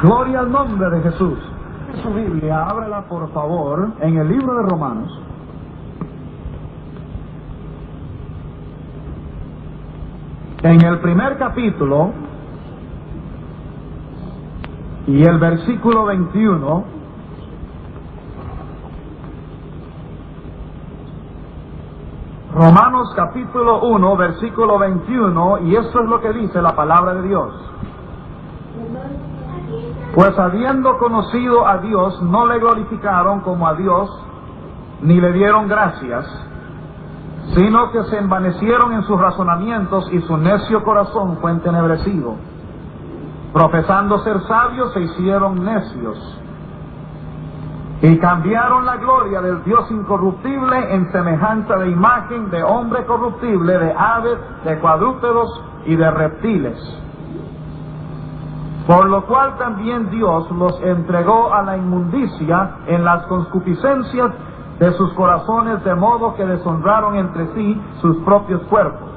Gloria al nombre de Jesús. Su Biblia, ábrela por favor en el libro de Romanos. En el primer capítulo y el versículo 21. Romanos capítulo 1, versículo 21, y esto es lo que dice la palabra de Dios. Pues habiendo conocido a Dios, no le glorificaron como a Dios, ni le dieron gracias, sino que se envanecieron en sus razonamientos y su necio corazón fue entenebrecido. Profesando ser sabios, se hicieron necios y cambiaron la gloria del Dios incorruptible en semejanza de imagen de hombre corruptible, de aves, de cuadrúpedos y de reptiles. Por lo cual también Dios los entregó a la inmundicia en las concupiscencias de sus corazones, de modo que deshonraron entre sí sus propios cuerpos,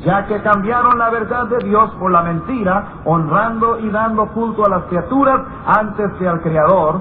ya que cambiaron la verdad de Dios por la mentira, honrando y dando culto a las criaturas antes que al Creador,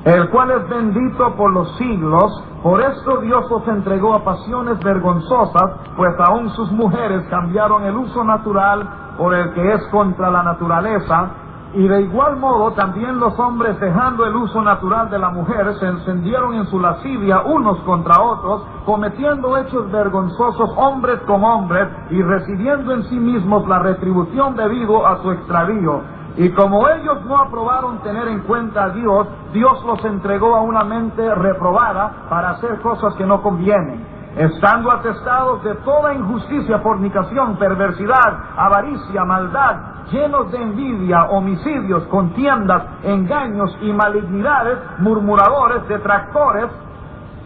el cual es bendito por los siglos. Por esto Dios los entregó a pasiones vergonzosas, pues aún sus mujeres cambiaron el uso natural por el que es contra la naturaleza, y de igual modo también los hombres, dejando el uso natural de la mujer, se encendieron en su lascivia unos contra otros, cometiendo hechos vergonzosos hombres con hombres, y recibiendo en sí mismos la retribución debido a su extravío. Y como ellos no aprobaron tener en cuenta a Dios, Dios los entregó a una mente reprobada para hacer cosas que no convienen, estando atestados de toda injusticia, fornicación, perversidad, avaricia, maldad, llenos de envidia, homicidios, contiendas, engaños y malignidades, murmuradores, detractores,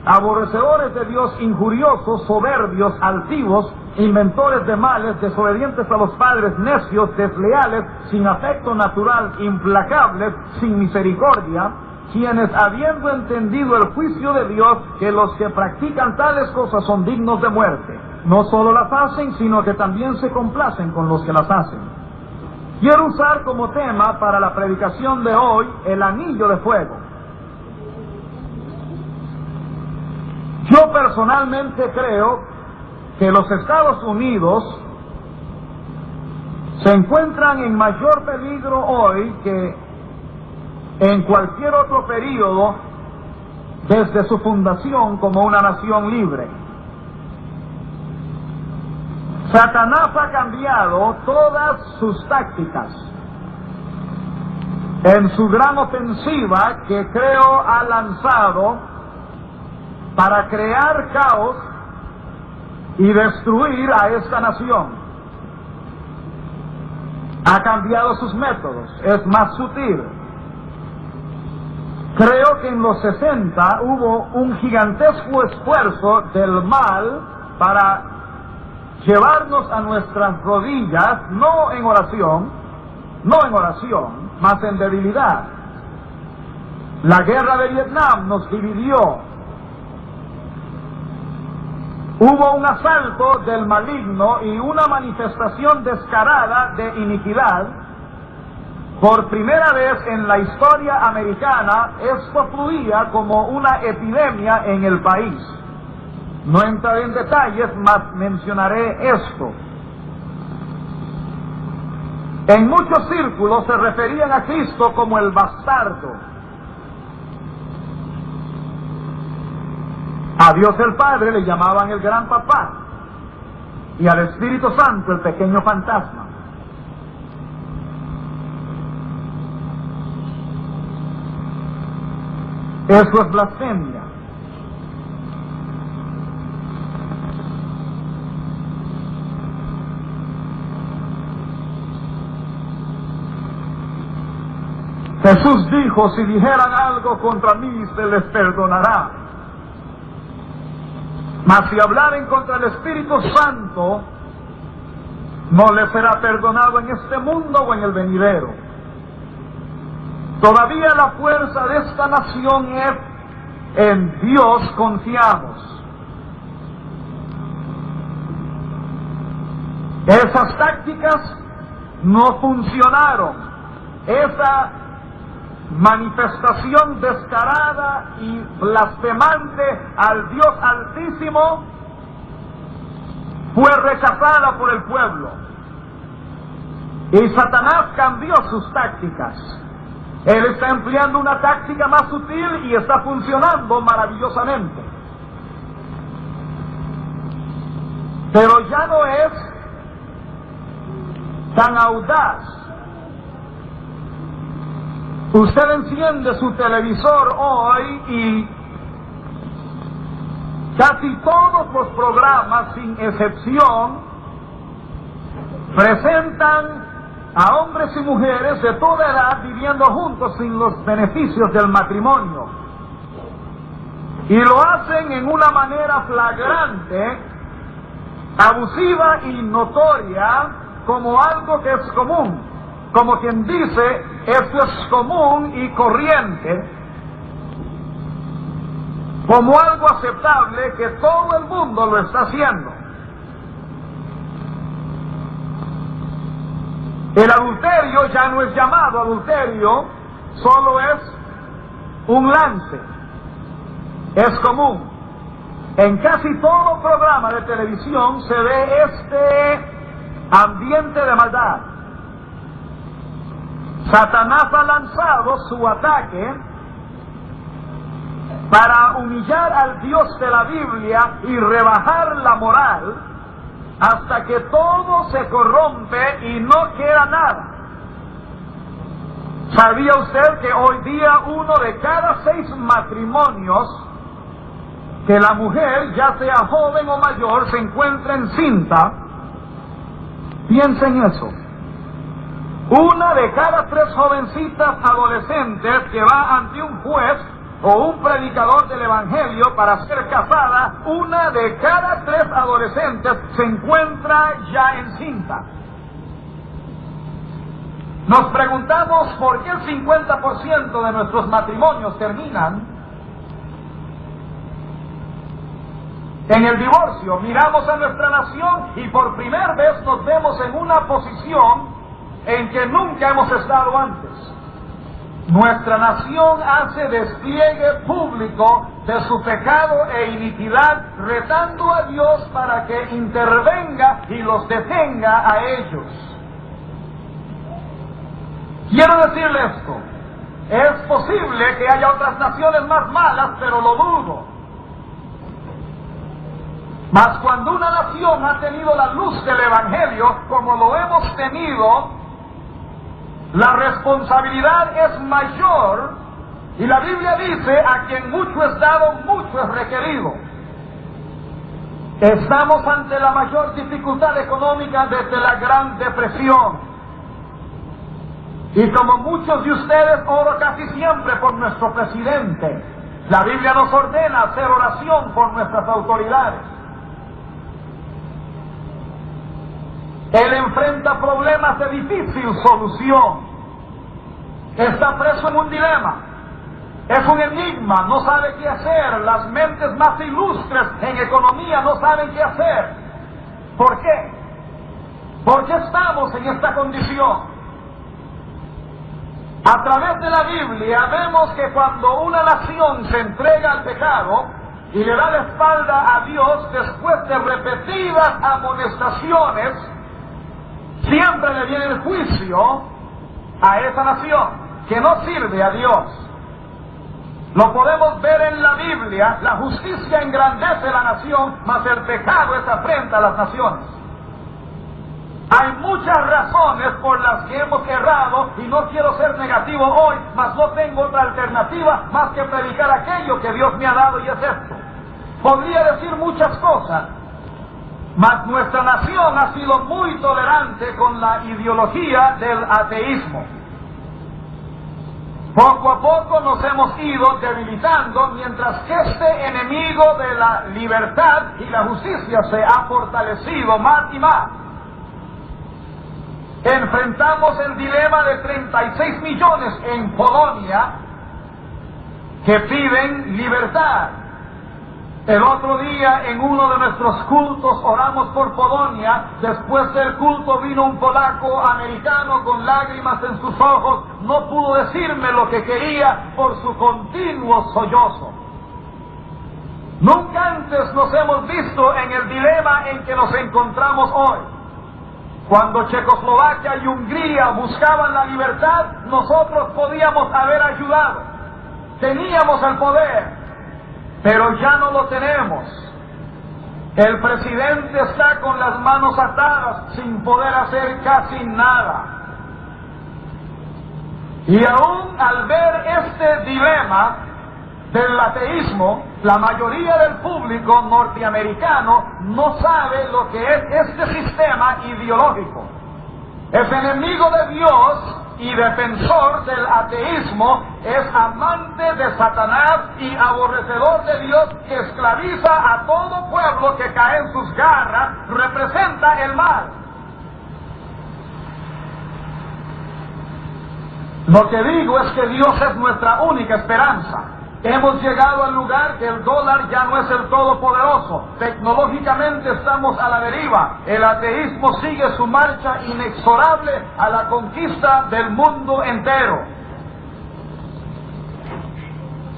aborrecedores de Dios, injuriosos, soberbios, altivos, inventores de males, desobedientes a los padres, necios, desleales, sin afecto natural, implacables, sin misericordia, quienes, habiendo entendido el juicio de Dios, que los que practican tales cosas son dignos de muerte, no solo las hacen, sino que también se complacen con los que las hacen. Quiero usar como tema para la predicación de hoy el anillo de fuego. Yo personalmente creo que los Estados Unidos se encuentran en mayor peligro hoy que en cualquier otro período desde su fundación como una nación libre. Satanás ha cambiado todas sus tácticas en su gran ofensiva que creo ha lanzado para crear caos y destruir a esta nación. Ha cambiado sus métodos, es más sutil. Creo que en los 60 hubo un gigantesco esfuerzo del mal para llevarnos a nuestras rodillas, no en oración, más en debilidad. La guerra de Vietnam nos dividió. Hubo un asalto del maligno y una manifestación descarada de iniquidad. Por primera vez en la historia americana, esto fluía como una epidemia en el país. No entraré en detalles, mas mencionaré esto. En muchos círculos se referían a Cristo como el bastardo. A Dios el Padre le llamaban el gran papá, y al Espíritu Santo el pequeño fantasma. Eso es blasfemia. Jesús dijo: si dijeran algo contra mí, se les perdonará. Mas si hablaren contra el Espíritu Santo, no les será perdonado en este mundo o en el venidero. Todavía la fuerza de esta nación es: en Dios confiamos. Esas tácticas no funcionaron esa manifestación descarada y blasfemante al Dios Altísimo fue rechazada por el pueblo. Y Satanás cambió sus tácticas. Él está empleando una táctica más sutil y está funcionando maravillosamente. Pero ya no es tan audaz. Usted enciende su televisor hoy y casi todos los programas, sin excepción, presentan a hombres y mujeres de toda edad viviendo juntos sin los beneficios del matrimonio. Y lo hacen en una manera flagrante, abusiva y notoria, como algo que es común. Como quien dice, esto es común y corriente, como algo aceptable que todo el mundo lo está haciendo. El adulterio ya no es llamado adulterio, solo es un lance. Es común. En casi todo programa de televisión se ve este ambiente de maldad. Satanás ha lanzado su ataque para humillar al Dios de la Biblia y rebajar la moral hasta que todo se corrompe y no queda nada. ¿Sabía usted que hoy día 1 de cada 6 matrimonios que la mujer, ya sea joven o mayor, se encuentra encinta? Piensa en eso. 1 de cada 3 jovencitas adolescentes que va ante un juez o un predicador del Evangelio para ser casada, 1 de cada 3 adolescentes se encuentra ya encinta. Nos preguntamos por qué el 50% de nuestros matrimonios terminan en el divorcio. Miramos a nuestra nación y por primera vez nos vemos en una posición en que nunca hemos estado antes. Nuestra nación hace despliegue público de su pecado e iniquidad, retando a Dios para que intervenga y los detenga a ellos. Quiero decirle esto: es posible que haya otras naciones más malas, pero lo dudo. Mas cuando una nación ha tenido la luz del Evangelio, como lo hemos tenido, la responsabilidad es mayor, y la Biblia dice: a quien mucho es dado, mucho es requerido. Estamos ante la mayor dificultad económica desde la Gran Depresión. Y como muchos de ustedes, oro casi siempre por nuestro presidente. La Biblia nos ordena hacer oración por nuestras autoridades. Él enfrenta problemas de difícil solución. Está preso en un dilema. Es un enigma, no sabe qué hacer. Las mentes más ilustres en economía no saben qué hacer. ¿Por qué? ¿Por qué estamos en esta condición? A través de la Biblia vemos que cuando una nación se entrega al pecado y le da la espalda a Dios después de repetidas amonestaciones, siempre le viene el juicio a esa nación que no sirve a Dios. Lo podemos ver en la Biblia. La justicia engrandece la nación, mas el pecado es afrenta a las naciones. Hay muchas razones por las que hemos errado, y no quiero ser negativo hoy, mas no tengo otra alternativa más que predicar aquello que Dios me ha dado, y es esto. Podría decir muchas cosas, mas nuestra nación ha sido muy tolerante con la ideología del ateísmo. Poco a poco nos hemos ido debilitando, mientras que este enemigo de la libertad y la justicia se ha fortalecido más y más. Enfrentamos el dilema de 36 millones en Polonia que piden libertad. El otro día en uno de nuestros cultos oramos por Polonia. Después del culto vino un polaco americano con lágrimas en sus ojos. No pudo decirme lo que quería por su continuo sollozo. Nunca antes nos hemos visto en el dilema en que nos encontramos hoy. Cuando Checoslovaquia y Hungría buscaban la libertad, nosotros podíamos haber ayudado. Teníamos el poder, pero ya no lo tenemos. El presidente está con las manos atadas, sin poder hacer casi nada. Y aún al ver este dilema del ateísmo, la mayoría del público norteamericano no sabe lo que es este sistema ideológico. Es enemigo de Dios y defensor del ateísmo, es amante de Satanás y aborrecedor de Dios, que esclaviza a todo pueblo que cae en sus garras, representa el mal. Lo que digo es que Dios es nuestra única esperanza. Hemos llegado al lugar que el dólar ya no es el todopoderoso. Tecnológicamente estamos a la deriva. El ateísmo sigue su marcha inexorable a la conquista del mundo entero.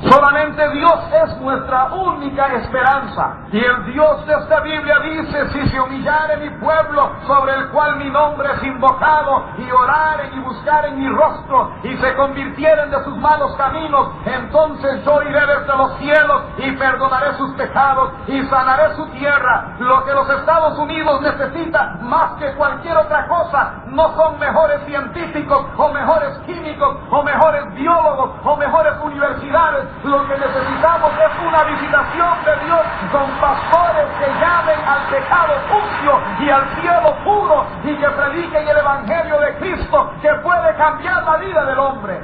Solamente Dios es nuestra única esperanza. Y el Dios de esta Biblia dice: si se humillare mi pueblo, sobre el cual mi nombre es invocado, y oraren y buscaren mi rostro, y se convirtieren de sus malos caminos, entonces yo iré desde los cielos y perdonaré sus pecados y sanaré su tierra. Lo que los Estados Unidos necesita más que cualquier otra cosa no son mejores científicos o mejores químicos o mejores biólogos o mejores universidades. Lo que necesitamos es una visitación de Dios con pastores que llamen al pecado sucio y al cielo puro, y que prediquen el evangelio de Cristo, que puede cambiar la vida del hombre.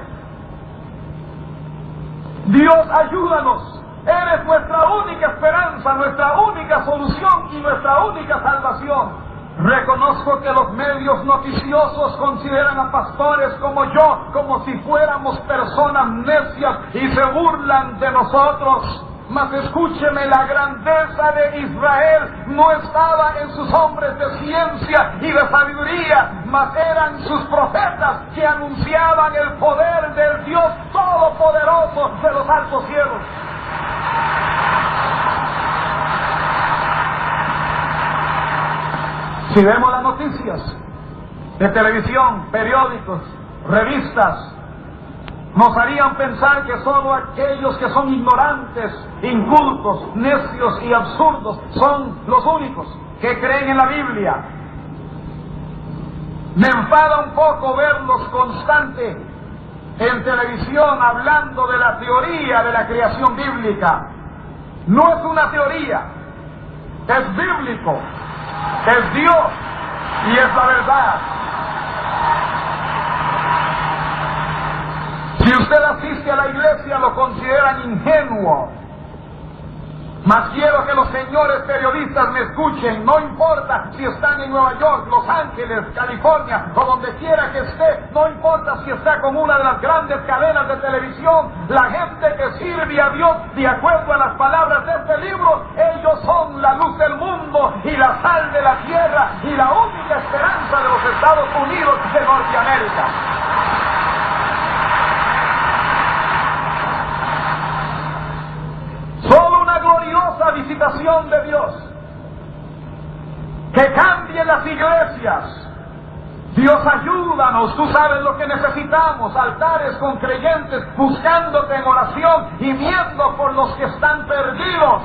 Dios, ayúdanos. Eres nuestra única esperanza, nuestra única solución y nuestra única salvación. Reconozco que los medios noticiosos consideran a pastores como yo como si fuéramos personas necias y se burlan de nosotros. Mas escúcheme, la grandeza de Israel no estaba en sus hombres de ciencia y de sabiduría, mas eran sus profetas que anunciaban el poder del Dios todopoderoso de los altos cielos. Si vemos las noticias de televisión, periódicos, revistas, nos harían pensar que solo aquellos que son ignorantes, incultos, necios y absurdos son los únicos que creen en la Biblia. Me enfada un poco verlos constante en televisión hablando de la teoría de la creación bíblica. No es una teoría, es bíblico. Es Dios y es la verdad. Si usted asiste a la iglesia, lo consideran ingenuo. Mas quiero que los señores periodistas me escuchen. No importa si están en Nueva York, Los Ángeles, California o donde quiera que esté. No importa si está con una de las grandes cadenas de televisión. La gente que sirve a Dios de acuerdo a las palabras de este libro, ellos son la luz del mundo y la sal de la tierra y la única esperanza de los Estados Unidos de Norteamérica. Solo una gloriosa visitación de Dios que cambie las iglesias. Dios, ayúdanos. Tú sabes lo que necesitamos: altares con creyentes buscándote en oración, gimiendo por los que están perdidos.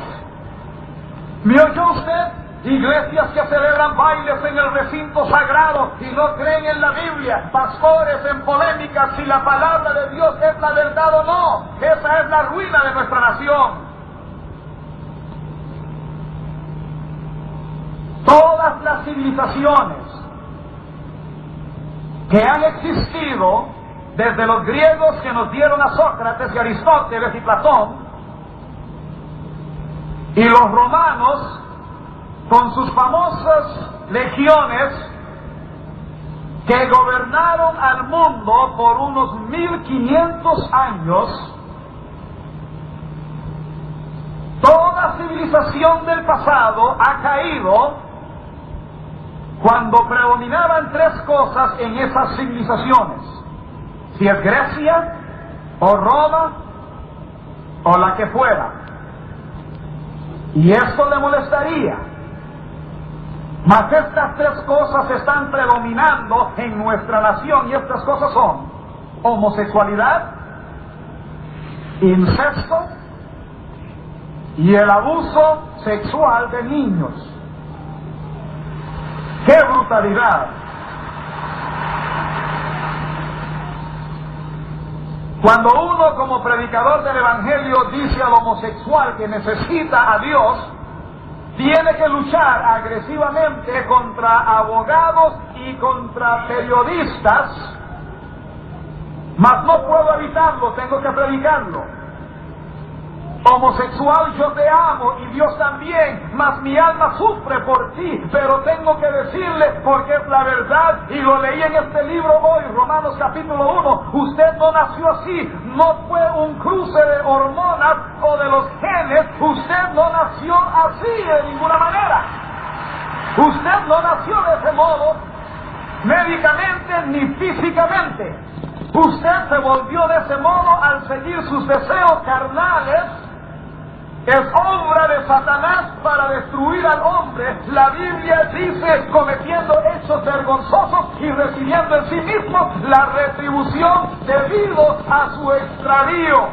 ¿Me oyó usted? Iglesias que celebran bailes en el recinto sagrado y no creen en la Biblia. Pastores en polémicas si la palabra de Dios es la verdad o no. Esa es la ruina de nuestra nación. Todas las civilizaciones que han existido, desde los griegos que nos dieron a Sócrates y Aristóteles y Platón, y los romanos con sus famosas legiones que gobernaron al mundo por unos 1500 años, todas toda civilización del pasado ha caído cuando predominaban tres cosas en esas civilizaciones. Si es Grecia, o Roma, o la que fuera. Y esto le molestaría. Mas estas tres cosas están predominando en nuestra nación, y estas cosas son homosexualidad, incesto y el abuso sexual de niños. ¡Qué brutalidad! Cuando uno como predicador del Evangelio dice al homosexual que necesita a Dios, tiene que luchar agresivamente contra abogados y contra periodistas, mas no puedo evitarlo, tengo que predicarlo. Homosexual, yo te amo y Dios también, mas mi alma sufre por ti, pero tengo que decirle porque es la verdad, y lo leí en este libro hoy, Romanos capítulo 1, usted no nació así, no fue un cruce de hormonas o de los genes, usted no nació así de ninguna manera, usted no nació de ese modo, médicamente ni físicamente, usted se volvió de ese modo al seguir sus deseos carnales. Es obra de Satanás para destruir al hombre. La Biblia dice, cometiendo hechos vergonzosos y recibiendo en sí mismo la retribución debido a su extravío.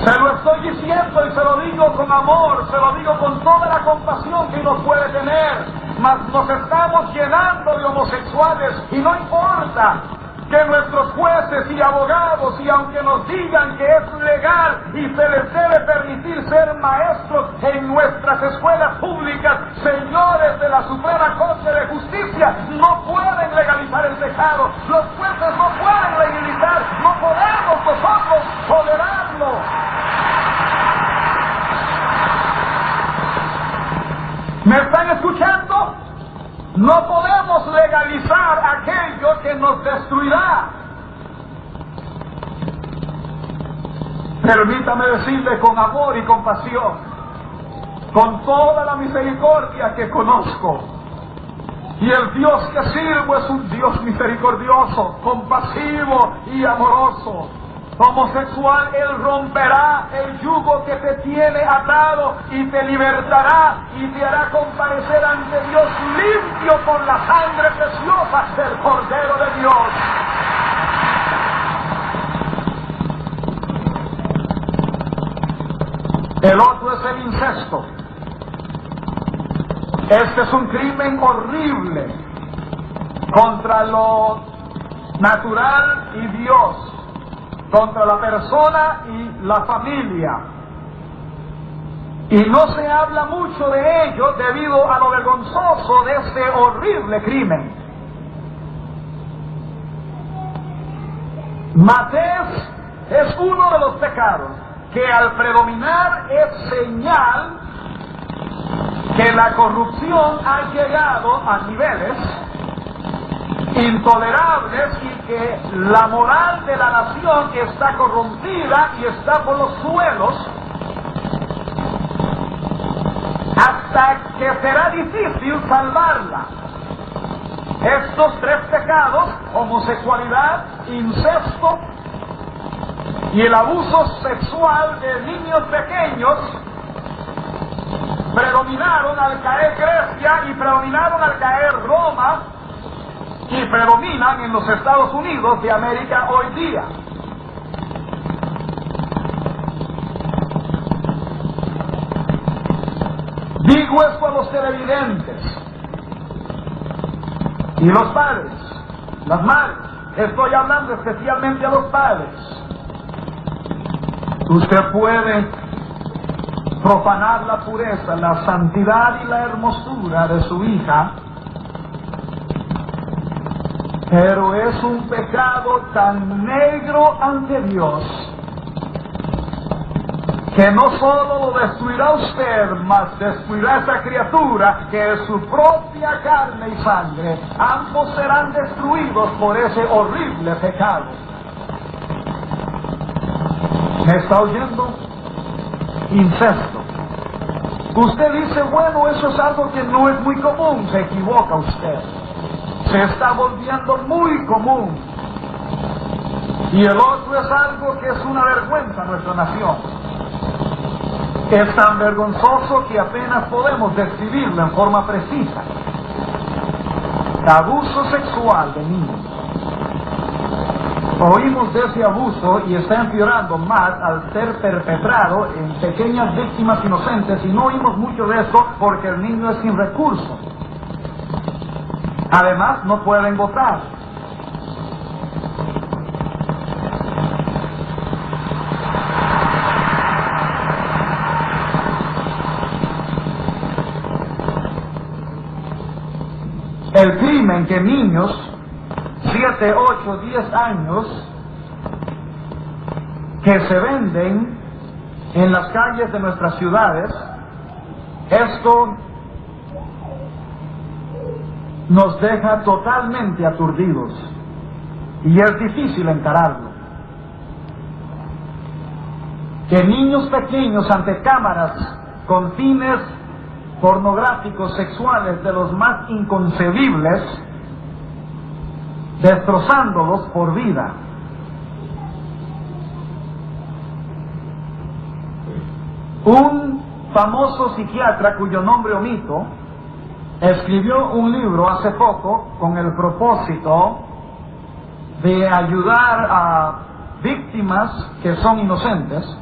Se lo estoy diciendo y se lo digo con amor, se lo digo con toda la compasión que nos puede tener. Mas nos estamos llenando de homosexuales y no importa que nuestros jueces y abogados, y aunque nos digan que es legal y se les debe permitir ser maestros en nuestras escuelas públicas, señores de la Suprema Corte de Justicia, no pueden legalizar el pecado. Los jueces no pueden legalizar, no podemos nosotros tolerarlo. ¿Me están escuchando? No podemos legalizar aquello que nos destruirá. Permítame decirle con amor y compasión, con toda la misericordia que conozco, y el Dios que sirvo es un Dios misericordioso, compasivo y amoroso. Homosexual, Él romperá el yugo que te tiene atado y te libertará y te hará comparecer ante Dios limpio por la sangre preciosa del Cordero de Dios. El otro es el incesto. Este es un crimen horrible contra lo natural y Dios, contra la persona y la familia. Y no se habla mucho de ello debido a lo vergonzoso de este horrible crimen. Matés es uno de los pecados que al predominar es señal que la corrupción ha llegado a niveles intolerables y que la moral de la nación está corrompida y está por los suelos, hasta que será difícil salvarla. Estos tres pecados, homosexualidad, incesto y el abuso sexual de niños pequeños, predominaron al caer Grecia y predominaron al caer Roma, y predominan en los Estados Unidos de América hoy día. Digo esto a los televidentes y los padres, las madres. Estoy hablando especialmente a los padres. Usted puede profanar la pureza, la santidad y la hermosura de su hija, pero es un pecado tan negro ante Dios que no solo lo destruirá a usted, mas destruirá a esa criatura que es su propia carne y sangre. Ambos serán destruidos por ese horrible pecado. ¿Me está oyendo? Incesto. Usted dice, bueno, eso es algo que no es muy común. Se equivoca usted. Se está volviendo muy común. Y el otro es algo que es una vergüenza a nuestra nación. Es tan vergonzoso que apenas podemos describirlo en forma precisa. Abuso sexual de niños. Oímos de ese abuso y está empeorando más al ser perpetrado en pequeñas víctimas inocentes, y no oímos mucho de esto porque el niño es sin recursos. Además, no pueden votar. El crimen que niños 7, 8, 10 años que se venden en las calles de nuestras ciudades, esto nos deja totalmente aturdidos y es difícil encararlo. Que niños pequeños ante cámaras con fines pornográficos sexuales de los más inconcebibles, destrozándolos por vida. Un famoso psiquiatra cuyo nombre omito escribió un libro hace poco con el propósito de ayudar a víctimas que son inocentes,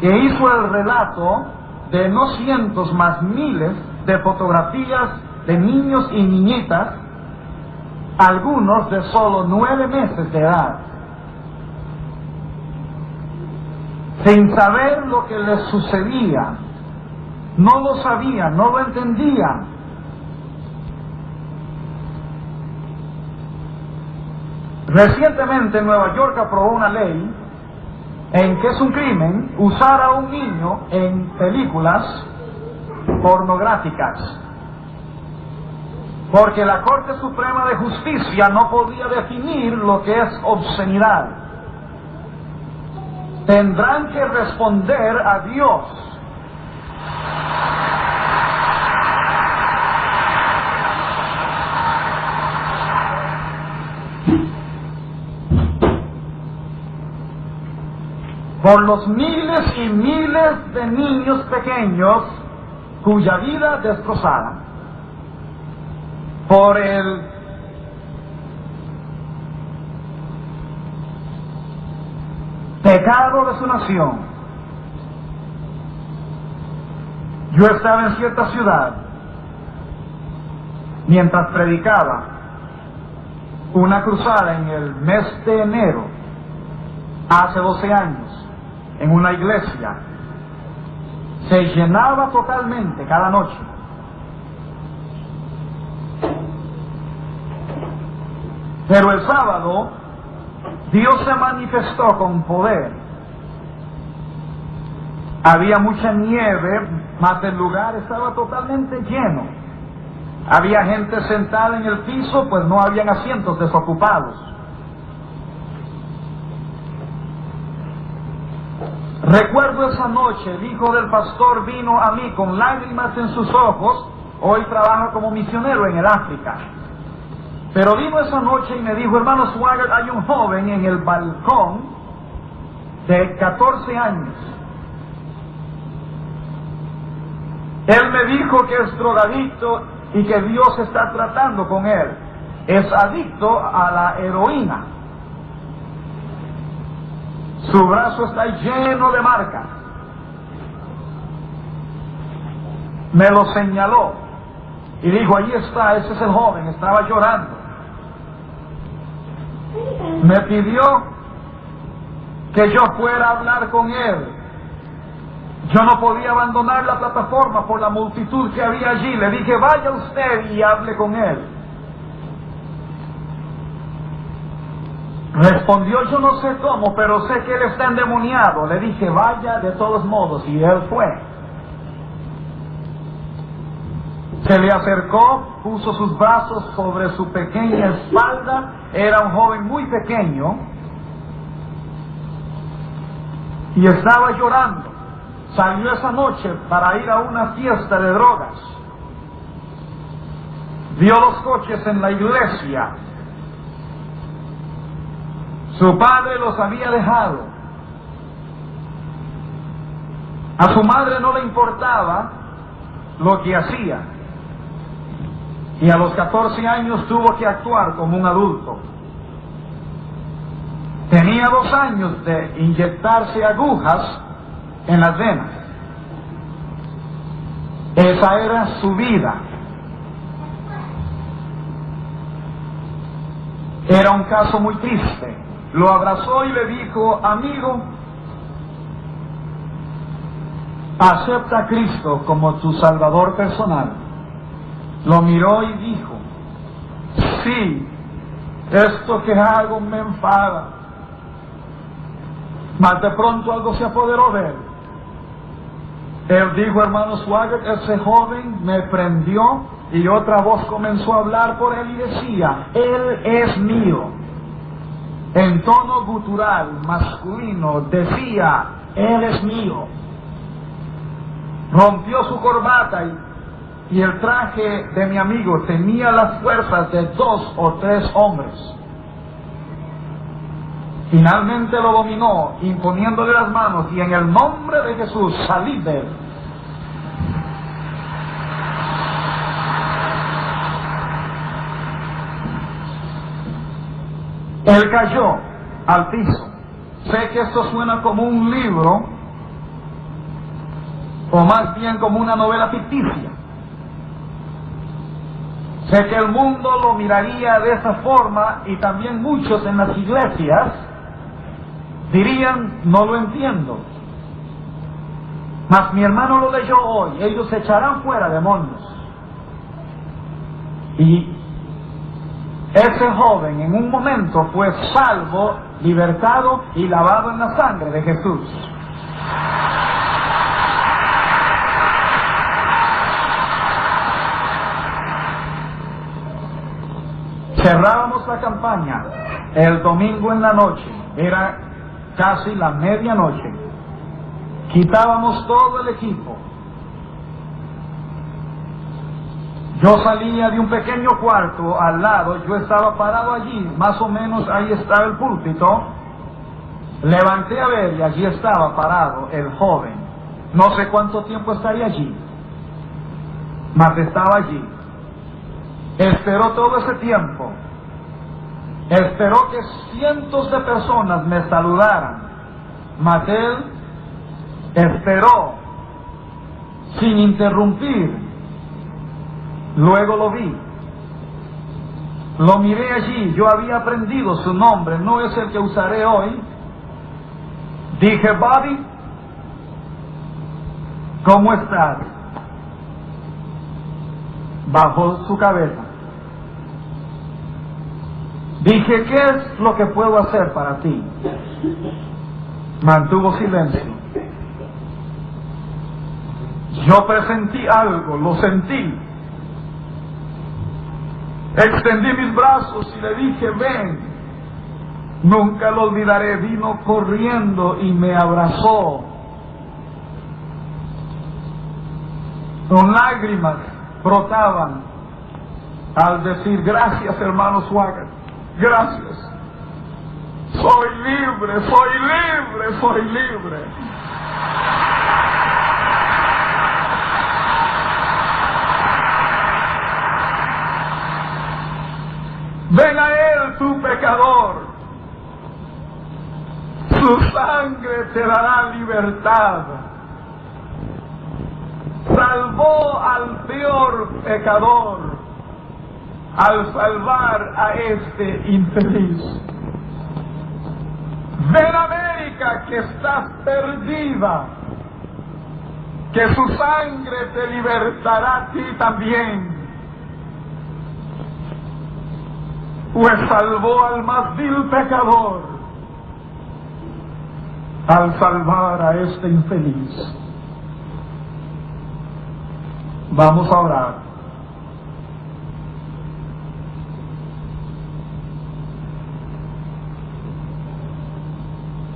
que hizo el relato de no cientos más miles de fotografías de niños y niñitas, algunos de solo 9 meses de edad, sin saber lo que les sucedía. No lo sabían, no lo entendían. Recientemente en Nueva York aprobó una ley en que es un crimen usar a un niño en películas pornográficas, porque la Corte Suprema de Justicia no podía definir lo que es obscenidad. Tendrán que responder a Dios. Por los miles y miles de niños pequeños cuya vida destrozada, por el pecado de su nación. Yo estaba en cierta ciudad mientras predicaba una cruzada en el mes de enero, hace 12 años, en una iglesia. Se llenaba totalmente cada noche. Pero el sábado Dios se manifestó con poder. Había mucha nieve, mas el lugar estaba totalmente lleno. Había gente sentada en el piso, pues no habían asientos desocupados. Recuerdo esa noche, el hijo del pastor vino a mí con lágrimas en sus ojos. Hoy trabaja como misionero en el África. Pero vino esa noche y me dijo: hermano Swagger, hay un joven en el balcón de 14 años. Él me dijo que es drogadicto y que Dios está tratando con él. Es adicto a la heroína. Su brazo está lleno de marcas. Me lo señaló y dijo: ahí está, ese es el joven. Estaba llorando. Me pidió que yo fuera a hablar con él. Yo no podía abandonar la plataforma por la multitud que había allí. Le dije: vaya usted y hable con él. Respondió: yo no sé cómo, pero sé que él está endemoniado. Le dije: vaya de todos modos, y él fue. Se le acercó, puso sus brazos sobre su pequeña espalda. Era un joven muy pequeño y estaba llorando. salió esa noche para ir a una fiesta de drogas. Vio los coches en la iglesia. Su padre los había dejado. A su madre no le importaba lo que hacía. Y a los 14 años tuvo que actuar como un adulto. Tenía 2 años de inyectarse agujas en las venas. Esa era su vida. Era un caso muy triste. Lo abrazó y le dijo: amigo, acepta a Cristo como tu Salvador personal. Lo miró y dijo: sí, esto que hago me enfada. Mas de pronto algo se apoderó de él. Él dijo: hermano Swaggart, ese joven me prendió, y otra voz comenzó a hablar por él y decía: él es mío. En tono gutural, masculino, decía: él es mío. Rompió su corbata y el traje de mi amigo tenía las fuerzas de 2 o 3 hombres. Finalmente lo dominó, imponiéndole las manos, y en el nombre de Jesús, salid de él. Él cayó al piso. Sé que esto suena como un libro, o más bien como una novela ficticia. Sé que el mundo lo miraría de esa forma, y también muchos en las iglesias dirían: no lo entiendo. Mas mi hermano lo leyó hoy. Ellos echarán fuera demonios. Y ese joven en un momento fue salvo, libertado y lavado en la sangre de Jesús. Cerrábamos la campaña el domingo en la noche. Era casi la medianoche. Quitábamos todo el equipo. Yo salía de un pequeño cuarto al lado. Yo estaba parado allí, más o menos ahí estaba el púlpito. Levanté a ver y allí estaba parado el joven. No sé cuánto tiempo estaría allí, mas estaba allí. Esperó todo ese tiempo. Esperó que cientos de personas me saludaran. Mas él esperó sin interrumpir. Luego lo vi. Lo miré allí. Yo había aprendido su nombre. No es el que usaré hoy. Dije: Bobby, ¿cómo estás? Bajó su cabeza. Dije: ¿qué es lo que puedo hacer para ti? Mantuvo silencio. Yo presentí algo, lo sentí. Extendí mis brazos y le dije: ven. Nunca lo olvidaré. Vino corriendo y me abrazó. Con lágrimas brotaban al decir: gracias, hermano Swaggart, gracias. Soy libre, soy libre, soy libre. Ven a él, tu pecador. Su sangre te dará libertad. Salvó al peor pecador al salvar a este infeliz. Ven, América, que estás perdida, que su sangre te libertará a ti también. Pues salvó al más vil pecador al salvar a este infeliz. Vamos a orar.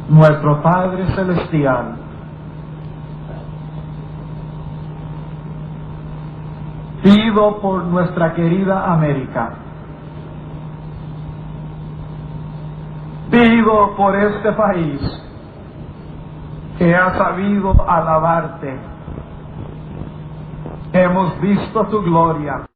Nuestro Padre Celestial, Pido por nuestra querida América. Pido por este país que ha sabido alabarte. Hemos visto tu gloria.